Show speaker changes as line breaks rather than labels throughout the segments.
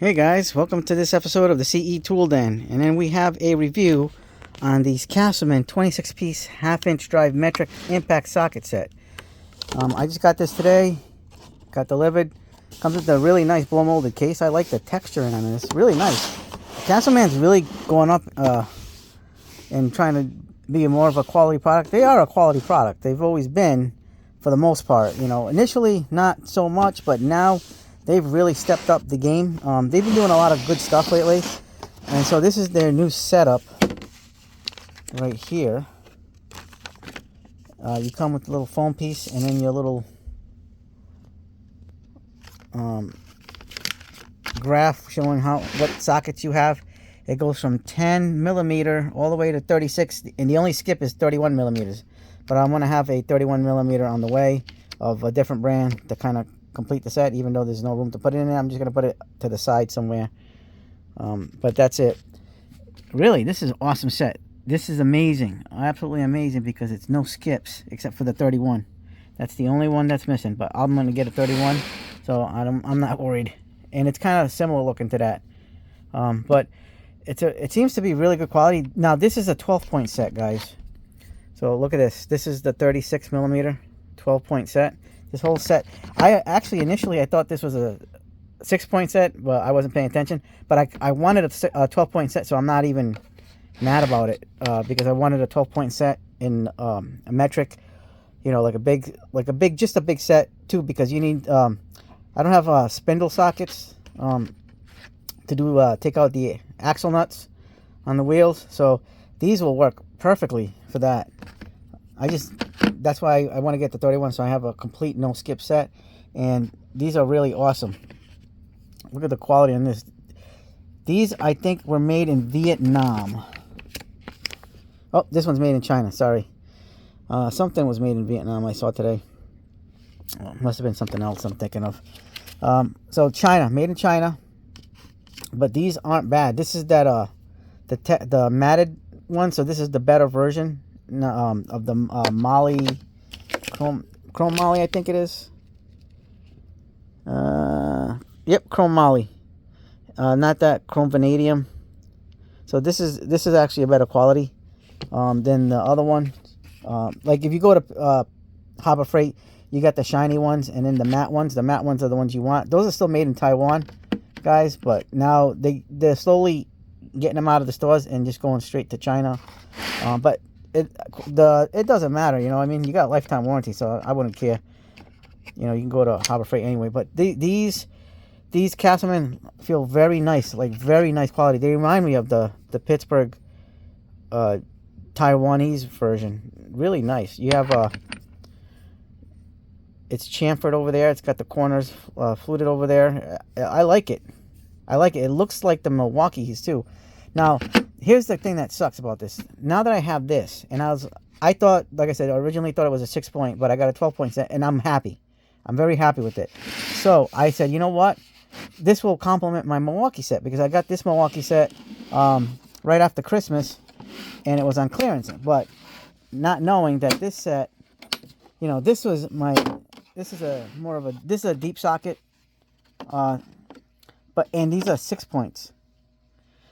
Hey guys, welcome to this episode of the CE Tool Den, and then we have a review on these Casoman 26-piece half-inch drive metric impact socket set. I just got this today, got delivered. Comes with a really nice blow molded case. I like the texture on this, really nice. Casoman's really going up and trying to be more of a quality product. They are a quality product. They've always been, for the most part. You know, initially not so much, but now they've really stepped up the game. They've been doing a lot of good stuff lately. And so this is their new setup right here. You come with a little foam piece and then your little graph showing what sockets you have. It goes from 10 millimeter all the way to 36, and the only skip is 31 millimeters. But I'm going to have a 31 millimeter on the way of a different brand to kind of complete the set, even though there's no room to put it in there. I'm just going to put it to the side somewhere. But that's it. Really, this is an awesome set. This is amazing. Absolutely amazing, because it's no skips except for the 31. That's the only one that's missing, but I'm going to get a 31, so I'm not worried. And it's kind of similar looking to that. But it seems to be really good quality. Now, this is a 12-point set, guys. So look at this. This is the 36 millimeter 12-point set. This whole set, initially I thought this was a 6-point set, but I wasn't paying attention. But I wanted a 12-point set, so I'm not even mad about it, because I wanted a 12-point set in a metric, you know, just a big set too, because you need. I don't have spindle sockets to do take out the axle nuts on the wheels, so these will work perfectly for that. That's why I want to get the 31, so I have a complete no skip set, and these are really awesome. Look at the quality on this. These, I think, were made in Vietnam. Oh, this one's made in China, sorry. Something was made in Vietnam I saw today. Well, must have been something else I'm thinking of. So China, made in China, but these aren't bad. This is that the matted one, so this is the better version of the Moly chrome Moly, I think it is. Yep, chrome Moly, not that chrome vanadium. So this is actually a better quality than the other one. Like if you go to Harbor Freight, you got the shiny ones and then the matte ones. The matte ones are the ones you want. Those are still made in Taiwan, guys, but now they're slowly getting them out of the stores and just going straight to China. But it doesn't matter, you know. I mean, you got a lifetime warranty, so I wouldn't care. You know, you can go to Harbor Freight anyway. But these Casoman feel very nice, like very nice quality. They remind me of the Pittsburgh Taiwanese version. Really nice. You have it's chamfered over there. It's got the corners fluted over there. I like it. I like it. It looks like the Milwaukee's too. Now, here's the thing that sucks about this. Now that I have this, and I thought, like I said, I originally thought it was a 6-point, but I got a 12-point set, and I'm happy. I'm very happy with it. So I said, you know what? This will complement my Milwaukee set, because I got this Milwaukee set right after Christmas, and it was on clearance. But not knowing that this set, you know, this is a deep socket, and these are 6 points.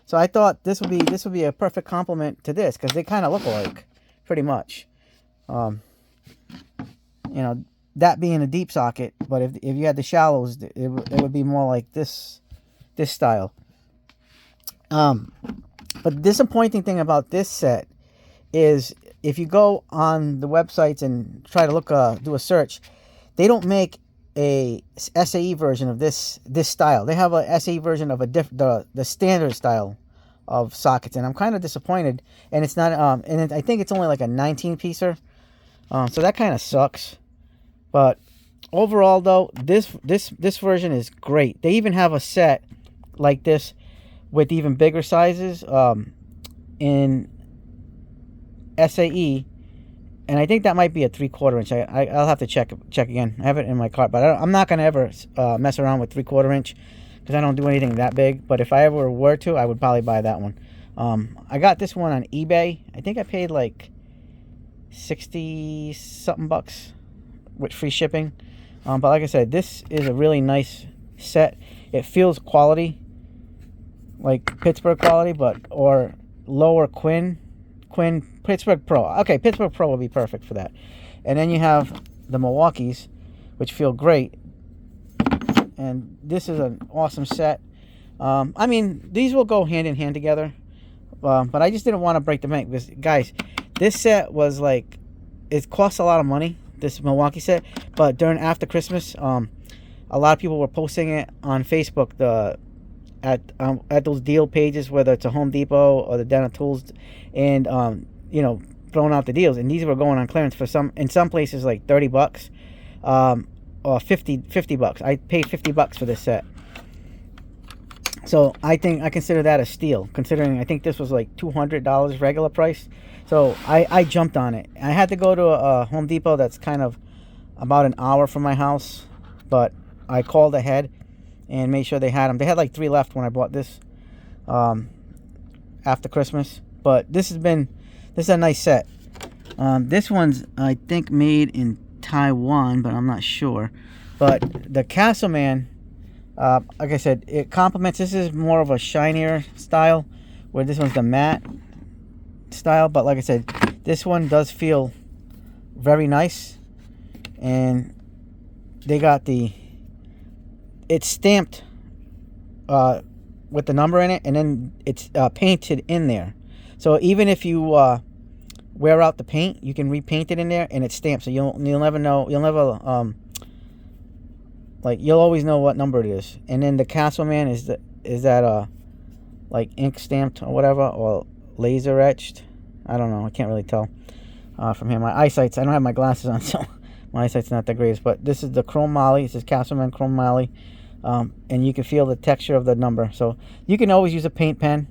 So I thought this would be a perfect complement to this, because they kind of look alike, pretty much. You know, that being a deep socket, but if you had the shallows, it would be more like this style. But the disappointing thing about this set is, if you go on the websites and try to do a search, they don't make a SAE version of this style. They have a SAE version of the standard style of sockets, and I'm kind of disappointed. And it's not I think it's only like a 19-piecer, so that kind of sucks. But overall, though, this version is great. They even have a set like this with even bigger sizes in SAE, and I think that might be a 3/4 inch. I'll have to check again. I have it in my cart, but I'm not gonna ever mess around with 3/4 inch, because I don't do anything that big. But if I ever were to, I would probably buy that one. I got this one on eBay. I think I paid like 60 something bucks with free shipping. But like I said, this is a really nice set. It feels quality. like Pittsburgh quality, but or lower Quinn Pittsburgh Pro. Okay, Pittsburgh Pro will be perfect for that. And then you have the Milwaukees, which feel great. And this is an awesome set. I mean, these will go hand in hand together. But I just didn't want to break the bank because, guys, this set was like, it costs a lot of money, this Milwaukee set. But after Christmas, a lot of people were posting it on Facebook at those deal pages, whether it's a Home Depot or the Den of Tools, and you know, throwing out the deals. And these were going on clearance for in some places like $30, or 50 bucks. I paid $50 for this set. So I consider that a steal, considering I think this was like $200 regular price. So I jumped on it. I had to go to a Home Depot that's kind of about an hour from my house, but I called ahead and made sure they had them. They had like 3 left when I bought this after Christmas. But this is a nice set. This one's, I think, made in Taiwan, but I'm not sure. But the Casoman, like I said, it complements. This is more of a shinier style, where this one's the matte style. But like I said, this one does feel very nice. And they got it's stamped with the number in it, and then it's painted in there. So even if you wear out the paint, you can repaint it in there, and it's stamped. So you'll never know. You'll never like, you'll always know what number it is. And then the Casoman is that like ink stamped or whatever, or laser etched. I don't know. I can't really tell from here. My eyesight's, I don't have my glasses on, so my eyesight's not the greatest. But this is the chrome moly. This is Casoman chrome moly, and you can feel the texture of the number. So you can always use a paint pen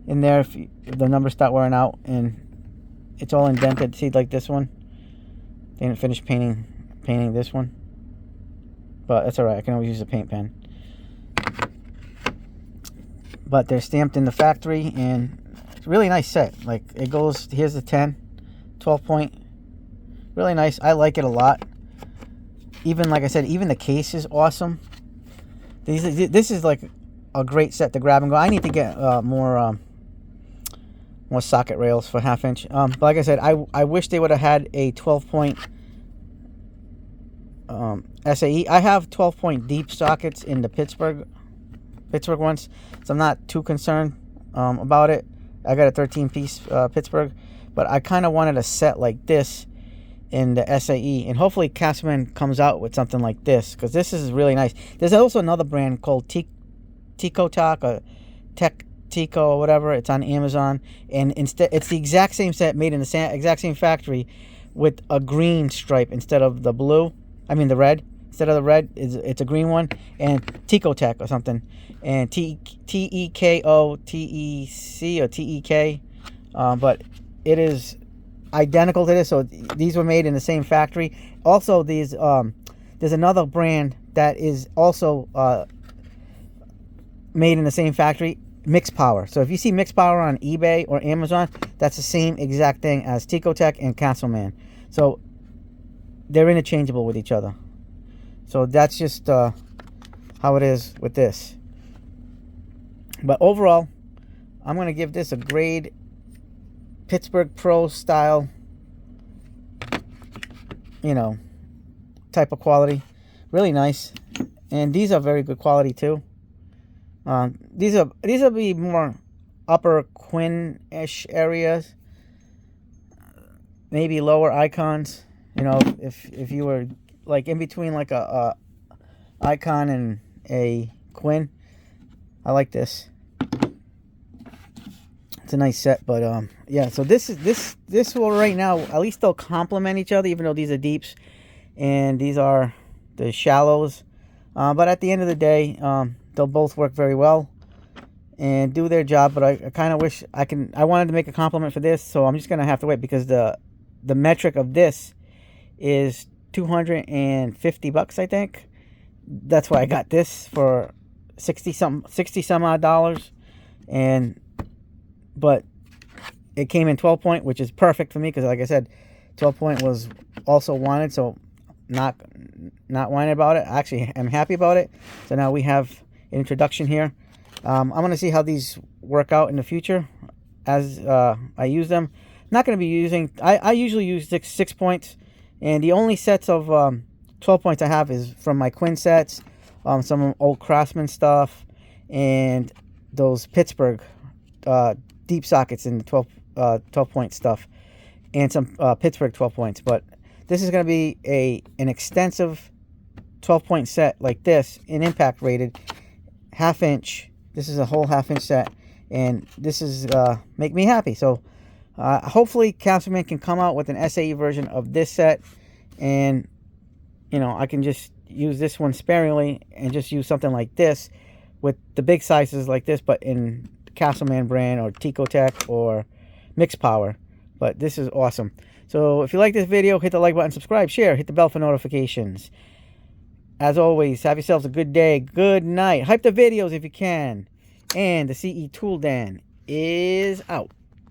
in there if the numbers start wearing out, and it's all indented. See, like this one, they didn't finish painting this one. But that's alright, I can always use a paint pen. But they're stamped in the factory, and it's a really nice set. Like, it goes, here's the 12 point. Really nice. I like it a lot. Even, like I said, even the case is awesome. This is like a great set to grab and go. I need to get more socket rails for 1/2 inch. But like I said, I wish they would have had a 12 point SAE. I have 12 point deep sockets in the Pittsburgh ones, so I'm not too concerned about it. I got a 13 piece Pittsburgh, but I kind of wanted a set like this in the SAE, and hopefully Casoman comes out with something like this, because this is really nice. There's also another brand called Tico-Tac or Tech Tico or whatever. It's on Amazon, and instead it's the exact same set made in the exact same factory with a green stripe instead of the blue. I mean the red. Instead of the red, it's a green one, and Tico-Tac or something, and Tekotec or Tek, but it is identical to this. So these were made in the same factory. Also, there's another brand that is also made in the same factory, Mix Power. So if you see Mix Power on eBay or Amazon, that's the same exact thing as Tico-Tac and Casoman. So they're interchangeable with each other. So that's just how it is with this. But overall, I'm going to give this a grade Pittsburgh Pro style, you know, type of quality. Really nice. And these are very good quality too. These will be more upper Quinn-ish areas. Maybe lower icons. You know, if you were like in between like a icon and a Quinn. I like this. It's a nice set, but yeah, so this will right now, at least they'll complement each other, even though these are deeps and these are the shallows. But at the end of the day, they'll both work very well and do their job. But I kind of wish I wanted to make a compliment for this, so I'm just gonna have to wait, because the metric of this is $250, I think. That's why I got this for 60 some odd dollars. But it came in 12 point, which is perfect for me, because like I said, 12 point was also wanted, so not whining about it. Actually, I'm happy about it. So now we have an introduction here. I'm going to see how these work out in the future as I use them. Not going to be using, I usually use 6 points, and the only sets of 12 points I have is from my Quinn sets, some old Craftsman stuff, and those Pittsburgh deep sockets in the 12 point stuff, and some Pittsburgh 12 points. But this is going to be an extensive 12 point set like this, in impact rated, half inch. This is a whole half inch set, and this is make me happy. So hopefully Casoman can come out with an SAE version of this set, and you know, I can just use this one sparingly and just use something like this with the big sizes like this, but in Casoman brand or Ticotech or Mix Power. But this is awesome. So if you like this video, hit the like button, subscribe, share, hit the bell for notifications. As always, have yourselves a good day, good night. Hype the videos if you can. And the CE Tool Dan is out.